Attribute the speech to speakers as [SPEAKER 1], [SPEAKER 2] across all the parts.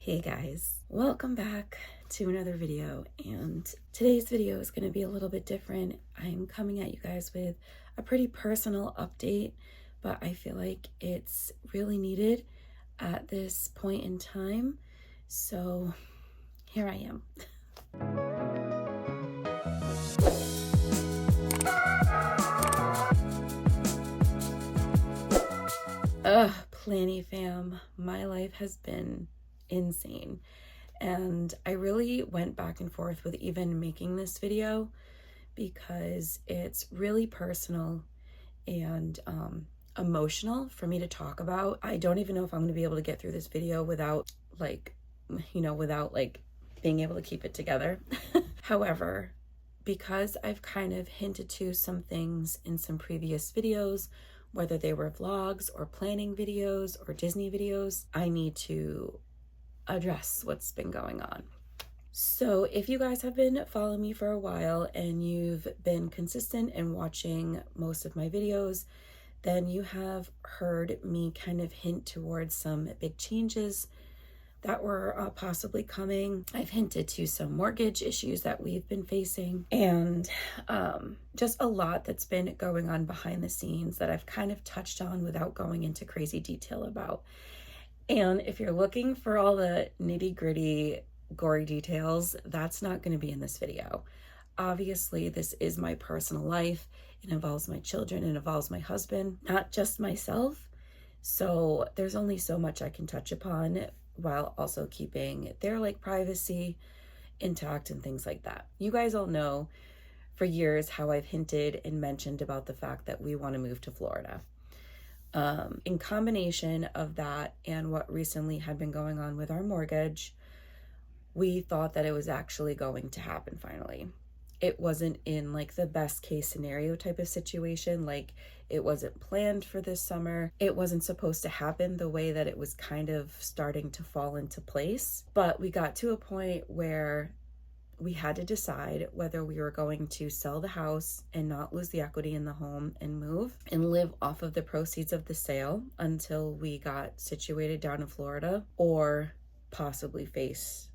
[SPEAKER 1] Hey guys, welcome back to another video, and today's video is going to be a little bit different. I'm coming at you guys with a pretty personal update, but I feel like it's really needed at this point in time, so here I am. Planny fam, my life has been insane. And I really went back and forth with even making this video because it's really personal and emotional for me to talk about. I don't even know if I'm going to be able to get through this video without being able to keep it together. However, because I've kind of hinted to some things in some previous videos, whether they were vlogs or planning videos or Disney videos, I need to address what's been going on. So if you guys have been following me for a while and you've been consistent in watching most of my videos, then you have heard me kind of hint towards some big changes that were possibly coming. I've hinted to some mortgage issues that we've been facing, and just a lot that's been going on behind the scenes that I've kind of touched on without going into crazy detail about. And if you're looking for all the nitty-gritty, gory details, that's not going to be in this video. Obviously, this is my personal life. It involves my children, it involves my husband, not just myself. So there's only so much I can touch upon while also keeping their privacy intact and things like that. You guys all know for years how I've hinted and mentioned about the fact that we want to move to Florida. In combination of that and what recently had been going on with our mortgage, we thought that it was actually going to happen finally. It wasn't in the best case scenario type of situation. It wasn't planned for this summer. It wasn't supposed to happen the way that it was kind of starting to fall into place. But we got to a point where we had to decide whether we were going to sell the house and not lose the equity in the home and move and live off of the proceeds of the sale until we got situated down in Florida, or possibly face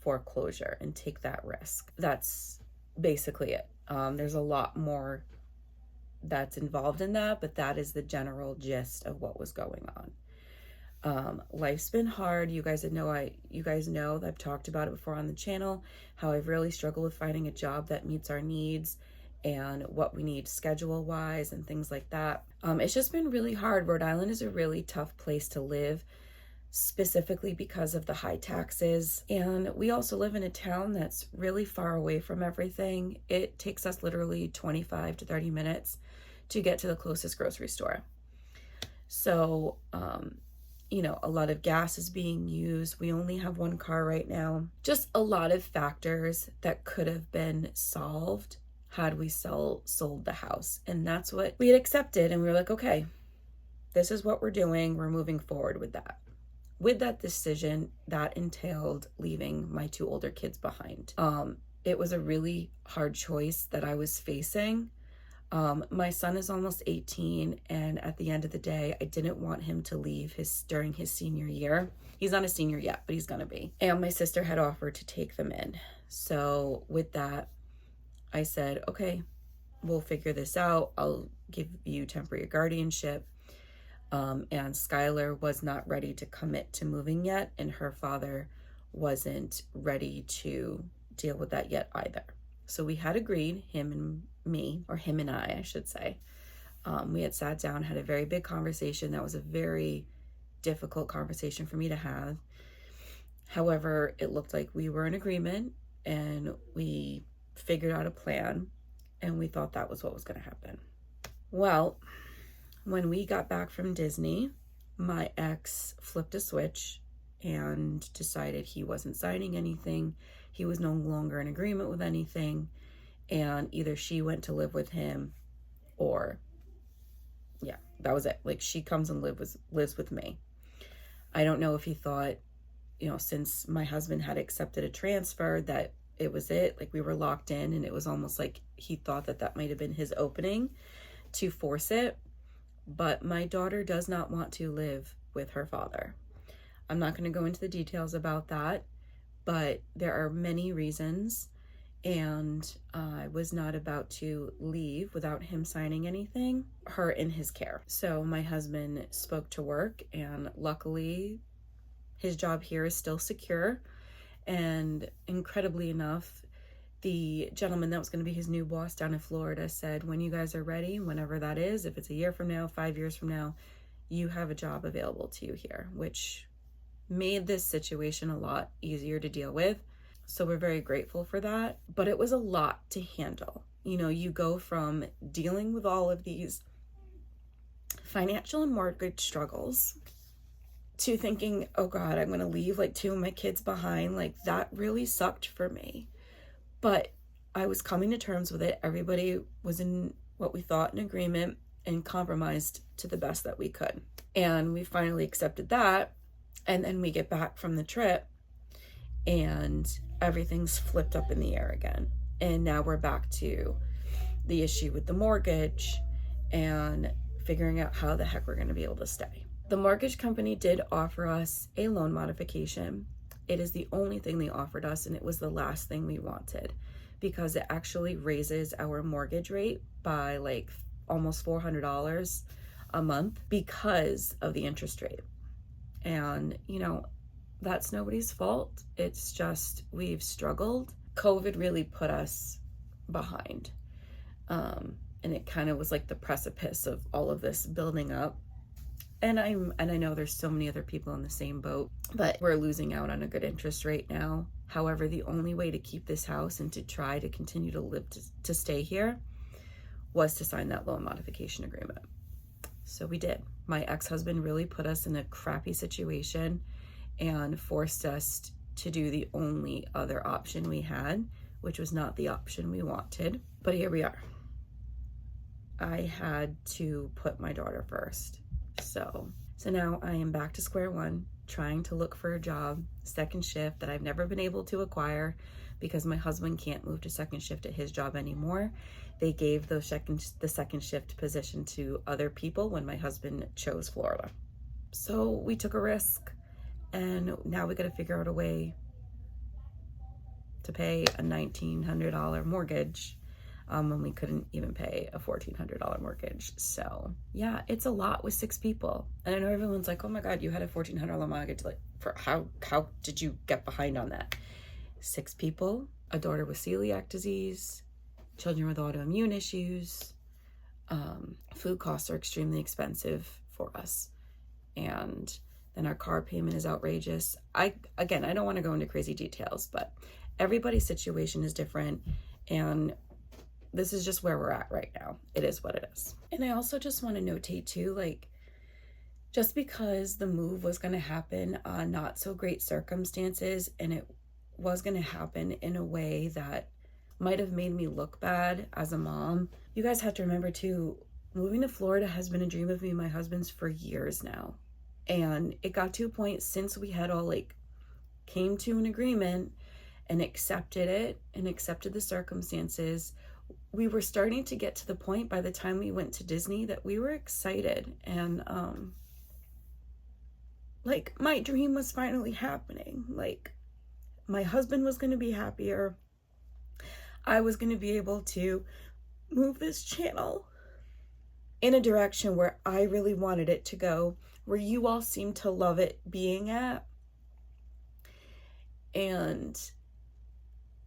[SPEAKER 1] foreclosure and take that risk. That's basically it. There's a lot more that's involved in that, but that is the general gist of what was going on. Life's been hard. You guys know I've talked about it before on the channel, how I've really struggled with finding a job that meets our needs and what we need schedule wise and things like that. It's just been really hard. Rhode Island is a really tough place to live, specifically because of the high taxes. And we also live in a town that's really far away from everything. It takes us literally 25 to 30 minutes to get to the closest grocery store. So, a lot of gas is being used. We only have one car right now. Just a lot of factors that could have been solved had we sold the house. And that's what we had accepted. And we were like, okay, this is what we're doing. We're moving forward with that. With that decision, that entailed leaving my two older kids behind. It was a really hard choice that I was facing. My son is almost 18, and at the end of the day, I didn't want him to leave during his senior year. He's not a senior yet, but he's gonna be. And my sister had offered to take them in. So with that, I said, okay, we'll figure this out. I'll give you temporary guardianship. And Skylar was not ready to commit to moving yet, and her father wasn't ready to deal with that yet either. So we had agreed, him and me, or him and I should say, we had sat down, had a very big conversation. That was a very difficult conversation for me to have. However, it looked like we were in agreement and we figured out a plan, and we thought that was what was going to happen. Well, when we got back from Disney, my ex flipped a switch and decided he wasn't signing anything. He was no longer in agreement with anything. And either she went to live with him or, yeah, that was it. She comes and lives with me. I don't know if he thought, since my husband had accepted a transfer, that it was it. We were locked in, and it was almost like he thought that might have been his opening to force it. But my daughter does not want to live with her father. I'm not going to go into the details about that, but there are many reasons, and I was not about to leave without him signing anything, her in his care. So my husband spoke to work, and luckily his job here is still secure. And incredibly enough, the gentleman that was going to be his new boss down in Florida said, when you guys are ready, whenever that is, if it's a year from now, 5 years from now, you have a job available to you here, which made this situation a lot easier to deal with. So we're very grateful for that. But it was a lot to handle. You know, you go from dealing with all of these financial and mortgage struggles to thinking, oh God, I'm going to leave like 2 of my kids behind. Like, that really sucked for me. But I was coming to terms with it. Everybody was in what we thought an agreement and compromised to the best that we could. And we finally accepted that. And then we get back from the trip and everything's flipped up in the air again. And now we're back to the issue with the mortgage and figuring out how the heck we're going to be able to stay. The mortgage company did offer us a loan modification. It is the only thing they offered us, and it was the last thing we wanted because it actually raises our mortgage rate by like almost $400 a month because of the interest rate. And, you know, that's nobody's fault. It's just we've struggled. COVID really put us behind. And it kind of was like the precipice of all of this building up. And I know there's so many other people in the same boat, but we're losing out on a good interest rate now. However, the only way to keep this house and to try to continue to live to stay here was to sign that loan modification agreement. So we did. My ex-husband really put us in a crappy situation and forced us to do the only other option we had, which was not the option we wanted. But here we are. I had to put my daughter first. So now I am back to square one, trying to look for a job, second shift, that I've never been able to acquire because my husband can't move to second shift at his job anymore. They gave the second shift position to other people when my husband chose Florida. So we took a risk, and now we got to figure out a way to pay a $1,900 mortgage when we couldn't even pay a $1,400 mortgage. So yeah, it's a lot with 6 people. And I know everyone's like, oh my God, you had a $1,400 mortgage. Like, for how did you get behind on that? 6 people, a daughter with celiac disease, children with autoimmune issues. Food costs are extremely expensive for us. And then our car payment is outrageous. I don't want to go into crazy details, but everybody's situation is different. And this is just where we're at right now. It is what it is. And I also just want to notate too, like, just because the move was going to happen on not so great circumstances, and it was going to happen in a way that might have made me look bad as a mom, you guys have to remember too, moving to Florida has been a dream of me and my husband's for years now. And it got to a point since we had all like came to an agreement and accepted it and accepted the circumstances, we were starting to get to the point by the time we went to Disney that we were excited, and like my dream was finally happening. Like, my husband was going to be happier. I was going to be able to move this channel in a direction where I really wanted it to go, where you all seem to love it being at. And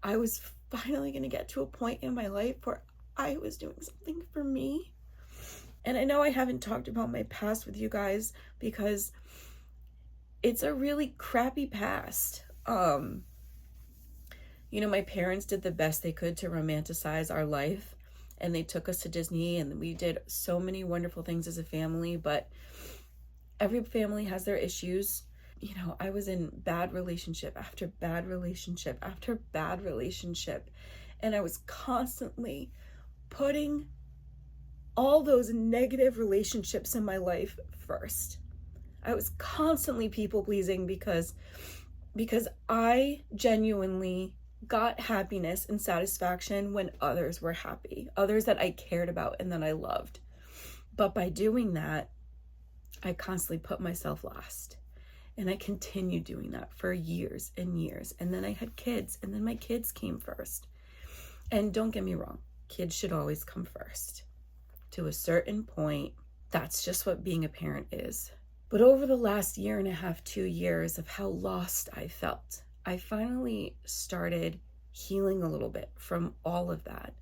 [SPEAKER 1] I was finally going to get to a point in my life where I was doing something for me. And I know I haven't talked about my past with you guys because it's a really crappy past. You know, my parents did the best they could to romanticize our life, and they took us to Disney, and we did so many wonderful things as a family, but every family has their issues. You know, I was in bad relationship after bad relationship after bad relationship, and I was constantly putting all those negative relationships in my life first. I was constantly people pleasing because I genuinely got happiness and satisfaction when others were happy, others that I cared about and that I loved. But by doing that, I constantly put myself last. And I continued doing that for years and years. And then I had kids, and then my kids came first. And don't get me wrong, kids should always come first. To a certain point, that's just what being a parent is. But over the last year and a half, 2 years of how lost I felt, I finally started healing a little bit from all of that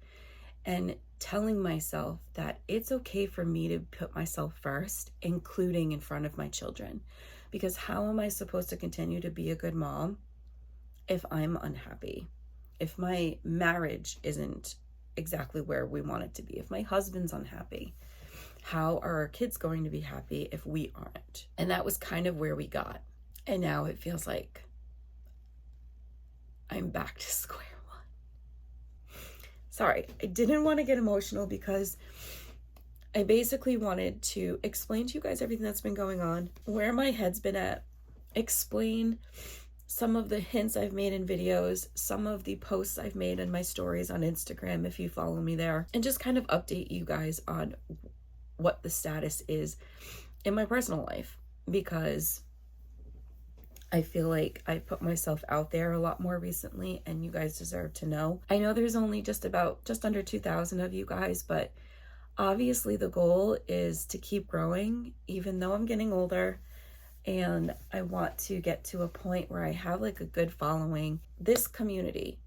[SPEAKER 1] and telling myself that it's okay for me to put myself first, including in front of my children. Because how am I supposed to continue to be a good mom if I'm unhappy? If my marriage isn't exactly where we want it to be? If my husband's unhappy? How are our kids going to be happy if we aren't? And that was kind of where we got. And now it feels like I'm back to square one. Sorry, I didn't want to get emotional because I basically wanted to explain to you guys everything that's been going on, where my head's been at, explain some of the hints I've made in videos, some of the posts I've made in my stories on Instagram if you follow me there, and just kind of update you guys on what the status is in my personal life, because I feel like I put myself out there a lot more recently and you guys deserve to know. I know there's only just under 2,000 of you guys, but obviously the goal is to keep growing even though I'm getting older, and I want to get to a point where I have like a good following. This community,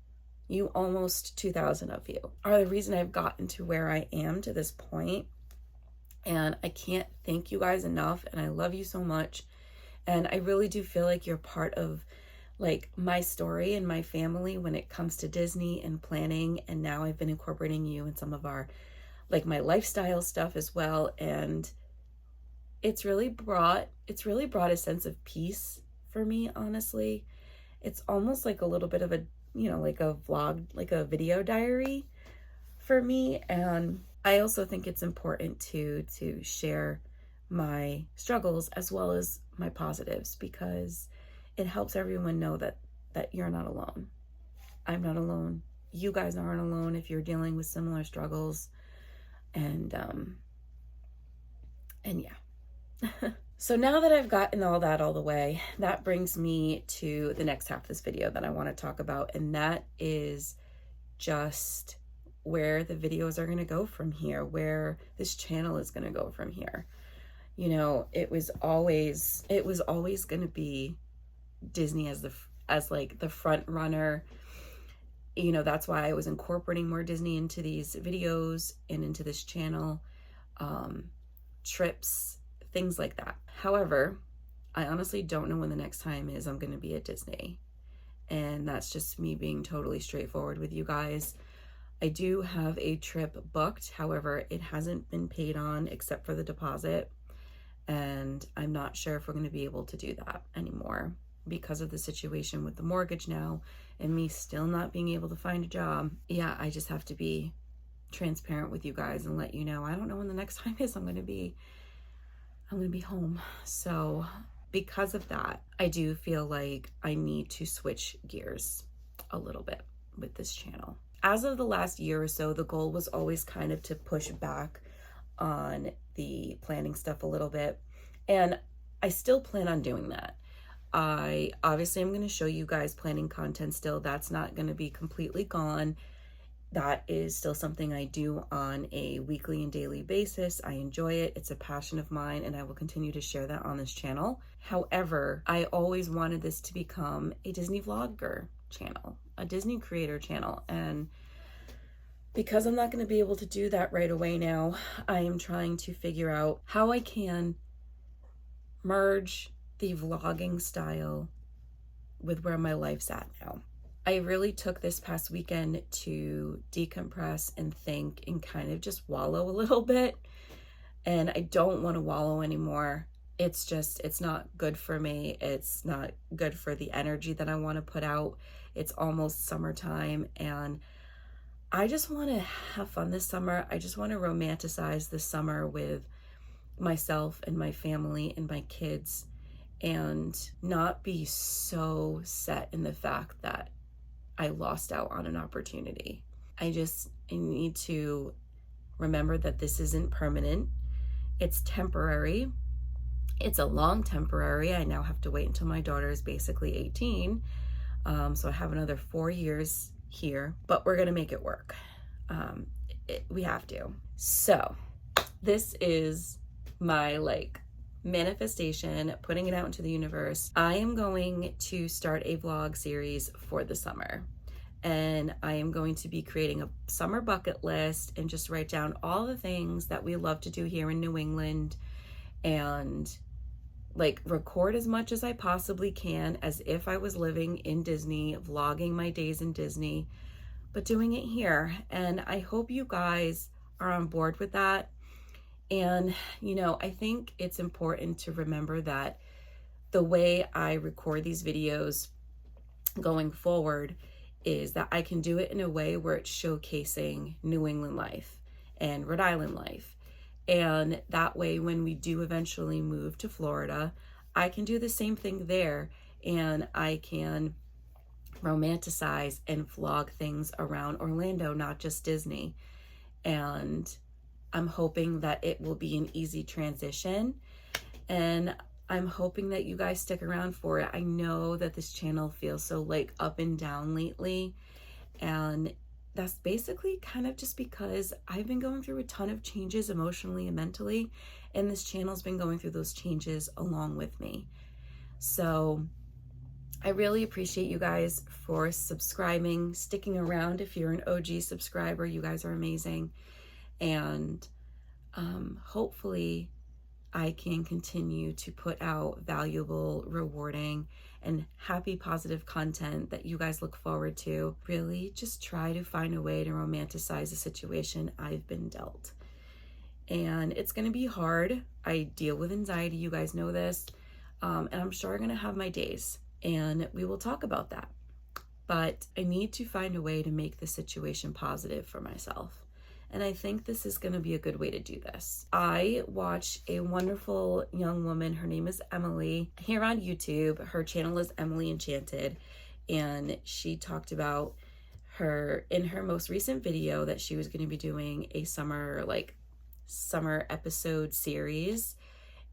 [SPEAKER 1] you almost 2,000 of you, are the reason I've gotten to where I am to this point. And I can't thank you guys enough, and I love you so much. And I really do feel like you're part of like my story and my family when it comes to Disney and planning. And now I've been incorporating you in some of our, like my lifestyle stuff as well. And it's really brought a sense of peace for me, honestly. It's almost like a little bit of a, like a vlog, like a video diary for me. And I also think it's important to share my struggles as well as my positives, because it helps everyone know that you're not alone. I'm not alone. You guys aren't alone if you're dealing with similar struggles. And yeah. So now that I've gotten all that all the way, that brings me to the next half of this video that I want to talk about, and that is just where the videos are going to go from here, where this channel is going to go from here. It was always going to be Disney as like the front runner. That's why I was incorporating more Disney into these videos and into this channel, trips, things like that. However, I honestly don't know when the next time is I'm going to be at Disney. And that's just me being totally straightforward with you guys. I do have a trip booked. However, it hasn't been paid on except for the deposit. And I'm not sure if we're going to be able to do that anymore because of the situation with the mortgage now and me still not being able to find a job. Yeah, I just have to be transparent with you guys and let you know I don't know when the next time is I'm going to be home. So because of that, I do feel like I need to switch gears a little bit with this channel. As of the last year or so, the goal was always kind of to push back on the planning stuff a little bit. And I still plan on doing that. I obviously am going to show you guys planning content still. That's not going to be completely gone. That is still something I do on a weekly and daily basis. I enjoy it. It's a passion of mine, and I will continue to share that on this channel. However, I always wanted this to become a Disney vlogger channel, a Disney creator channel. And because I'm not going to be able to do that right away now, I am trying to figure out how I can merge the vlogging style with where my life's at now. I really took this past weekend to decompress and think and kind of just wallow a little bit. And I don't want to wallow anymore. It's not good for me. It's not good for the energy that I want to put out. It's almost summertime and I just want to have fun this summer. I just want to romanticize this summer with myself and my family and my kids and not be so set in the fact that I lost out on an opportunity. I need to remember that this isn't permanent. It's temporary. It's a long temporary. I now have to wait until my daughter is basically 18. So I have another 4 years here, but we're gonna make it work. We have to. So this is my like manifestation, putting it out into the universe. I am going to start a vlog series for the summer, and I am going to be creating a summer bucket list and just write down all the things that we love to do here in New England, and like record as much as I possibly can as if I was living in Disney, vlogging my days in Disney, but doing it here. And I hope you guys are on board with that. And, you know, I think it's important to remember that the way I record these videos going forward is that I can do it in a way where it's showcasing New England life and Rhode Island life. And that way, when we do eventually move to Florida, I can do the same thing there, and I can romanticize and vlog things around Orlando, not just Disney. And I'm hoping that it will be an easy transition, and I'm hoping that you guys stick around for it. I know that this channel feels so like up and down lately, and that's basically kind of just because I've been going through a ton of changes emotionally and mentally, and this channel's been going through those changes along with me. So I really appreciate you guys for subscribing, sticking around. If you're an OG subscriber, you guys are amazing. And hopefully I can continue to put out valuable, rewarding, and happy, positive content that you guys look forward to. Really just try to find a way to romanticize the situation I've been dealt. And it's going to be hard. I deal with anxiety. You guys know this. And I'm sure I'm going to have my days, and we will talk about that. But I need to find a way to make the situation positive for myself. And I think this is going to be a good way to do this. I watch a wonderful young woman. Her name is Emily here on YouTube. Her channel is Emily Enchanted. And she talked about her in her most recent video that she was going to be doing a summer episode series.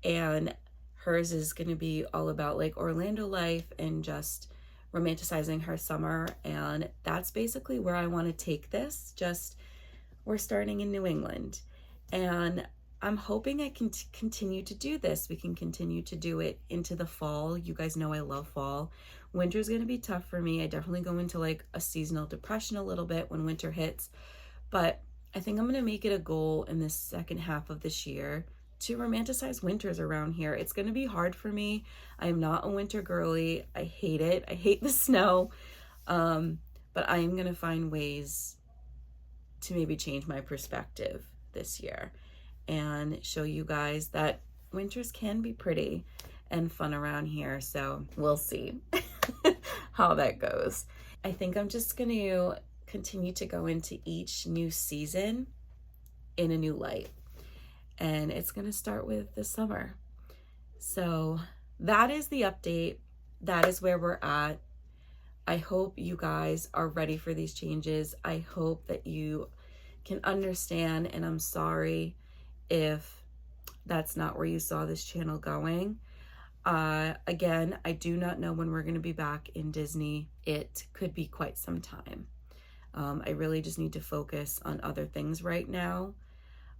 [SPEAKER 1] And hers is going to be all about like Orlando life and just romanticizing her summer. And that's basically where I want to take this. We're starting in New England, and I'm hoping I can continue to do this. We can continue to do it into the fall. You guys know I love fall. Winter's going to be tough for me. I definitely go into like a seasonal depression a little bit when winter hits, but I think I'm going to make it a goal in the second half of this year to romanticize winters around here. It's going to be hard for me. I am not a winter girly. I hate it. I hate the snow, but I am going to find ways to maybe change my perspective this year and show you guys that winters can be pretty and fun around here. So we'll see how that goes. I think I'm just going to continue to go into each new season in a new light, and it's going to start with the summer. So that is the update. That is where we're at. I hope you guys are ready for these changes. I hope that you can understand, and I'm sorry if that's not where you saw this channel going. Again, I do not know when we're going to be back in Disney. It could be quite some time. I really just need to focus on other things right now.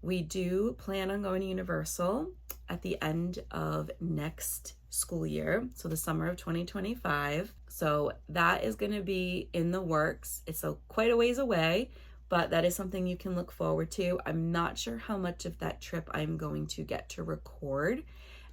[SPEAKER 1] We do plan on going to Universal at the end of next school year, so the summer of 2025. So that is going to be in the works. It's quite a ways away, but that is something you can look forward to. I'm not sure how much of that trip I'm going to get to record,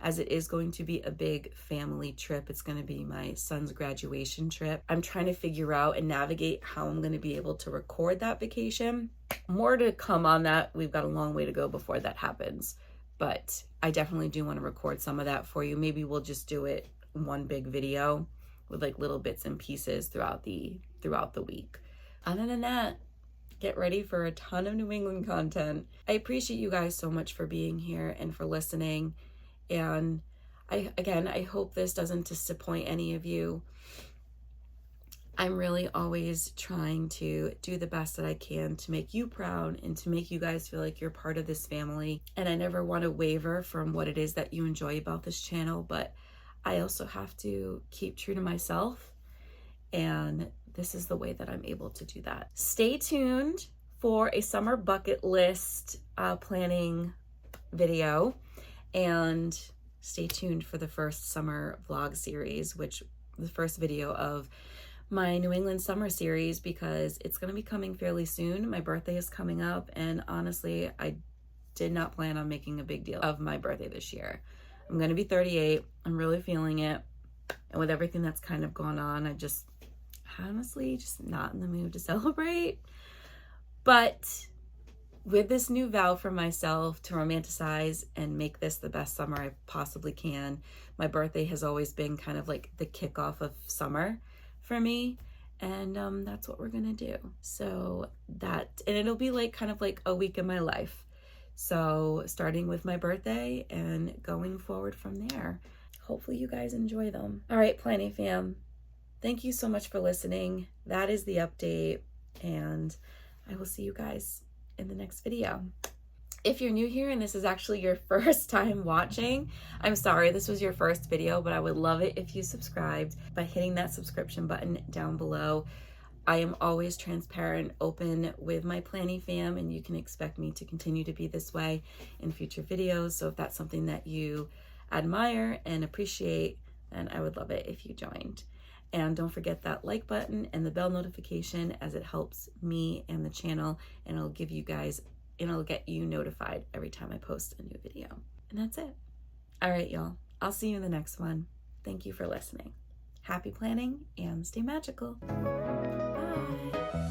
[SPEAKER 1] as it is going to be a big family trip. It's going to be my son's graduation trip. I'm trying to figure out and navigate how I'm going to be able to record that vacation. More to come on that. We've got a long way to go before that happens, but I definitely do want to record some of that for you. Maybe we'll just do it one big video with like little bits and pieces throughout the week. Other than that, get ready for a ton of New England content. I appreciate you guys so much for being here and for listening. And I hope this doesn't disappoint any of you. I'm really always trying to do the best that I can to make you proud and to make you guys feel like you're part of this family. And I never want to waver from what it is that you enjoy about this channel, but I also have to keep true to myself. And this is the way that I'm able to do that. Stay tuned for a summer bucket list planning video, and stay tuned for the first summer vlog series, which the first video of my New England summer series, because it's going to be coming fairly soon. My birthday is coming up, and honestly, I did not plan on making a big deal of my birthday this year. I'm going to be 38. I'm really feeling it. And with everything that's kind of gone on, I just honestly just not in the mood to celebrate. But with this new vow for myself to romanticize and make this the best summer I possibly can, my birthday has always been kind of like the kickoff of summer for me, and that's what we're gonna do. So that, and it'll be like kind of like a week in my life, so starting with my birthday and going forward from there. Hopefully you guys enjoy them. All right, Planning Fam, thank you so much for listening. That is the update, and I will see you guys in the next video. If you're new here and this is actually your first time watching, I'm sorry this was your first video, but I would love it if you subscribed by hitting that subscription button down below. I am always transparent, open with my Planning Fam, and you can expect me to continue to be this way in future videos. So if that's something that you admire and appreciate, then I would love it if you joined. And don't forget that like button and the bell notification, as it helps me and the channel, and it'll give you guys, and it'll get you notified every time I post a new video. And that's it. All right, y'all. I'll see you in the next one. Thank you for listening. Happy planning and stay magical. Bye.